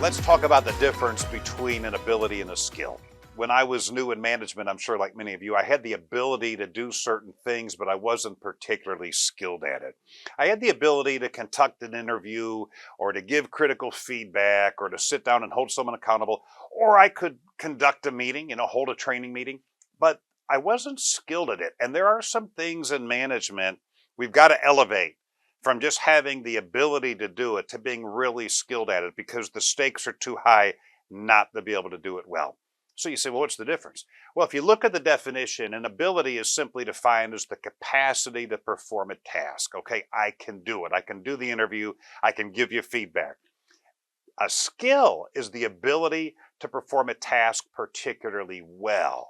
Let's talk about the difference between an ability and a skill. When I was new in management, I'm sure like many of you, I had the ability to do certain things, but I wasn't particularly skilled at it. I had the ability to conduct an interview or to give critical feedback or to sit down and hold someone accountable, or I could conduct a meeting, hold a training meeting, but I wasn't skilled at it. And there are some things in management we've got to elevate from just having the ability to do it to being really skilled at it because the stakes are too high not to be able to do it well. So you say, well, what's the difference? Well, if you look at the definition, an ability is simply defined as the capacity to perform a task. Okay, I can do it. I can do the interview. I can give you feedback. A skill is the ability to perform a task particularly well.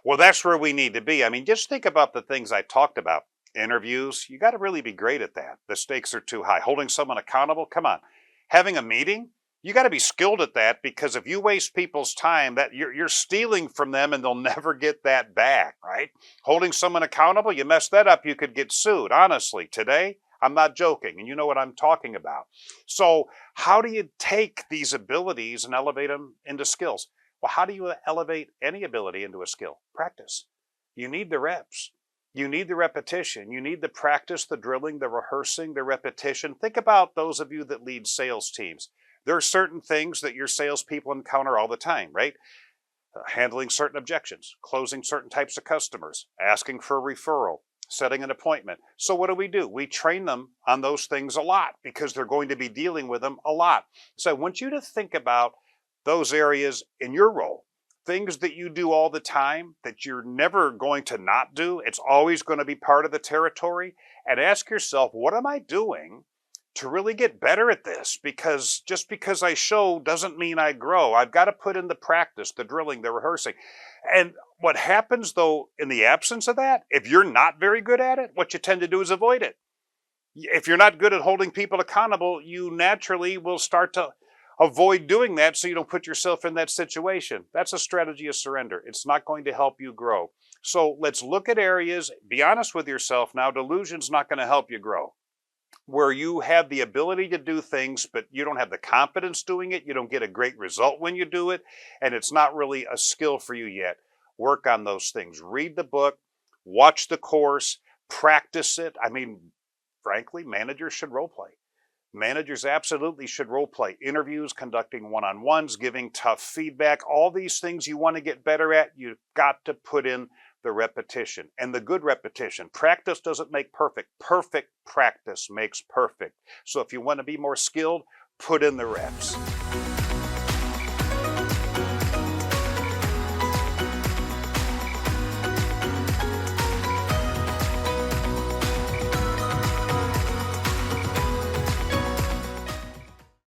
Well, that's where we need to be. I mean, just think about the things I talked about. Interviews, you got to really be great at that. The stakes are too high. Holding someone accountable, come on. Having a meeting, you got to be skilled at that because if you waste people's time, that you're stealing from them and they'll never get that back, right? Holding someone accountable, you mess that up, you could get sued. Honestly, today, I'm not joking, and you know what I'm talking about. So how do you take these abilities and elevate them into skills? Well, how do you elevate any ability into a skill? Practice. You need the reps. You need the repetition. You need the practice, the drilling, the rehearsing, the repetition. Think about those of you that lead sales teams. There are certain things that your salespeople encounter all the time, right? Handling certain objections, closing certain types of customers, asking for a referral, setting an appointment. So what do? We train them on those things a lot because they're going to be dealing with them a lot. So I want you to think about those areas in your role. Things that you do all the time that you're never going to not do. It's always going to be part of the territory. And ask yourself, what am I doing to really get better at this? Because just because I show doesn't mean I grow. I've got to put in the practice, the drilling, the rehearsing. And what happens though, in the absence of that, if you're not very good at it, what you tend to do is avoid it. If you're not good at holding people accountable, you naturally will start to avoid doing that so you don't put yourself in that situation. That's a strategy of surrender. It's not going to help you grow. So let's look at areas, be honest with yourself now, delusion's not going to help you grow. Where you have the ability to do things, but you don't have the confidence doing it, you don't get a great result when you do it, and it's not really a skill for you yet. Work on those things. Read the book, watch the course, practice it. I mean, frankly, managers should role play. Managers absolutely should role play. Interviews, conducting one-on-ones, giving tough feedback, all these things you want to get better at, you've got to put in the repetition and the good repetition. Practice doesn't make perfect. Perfect practice makes perfect. So if you want to be more skilled, put in the reps.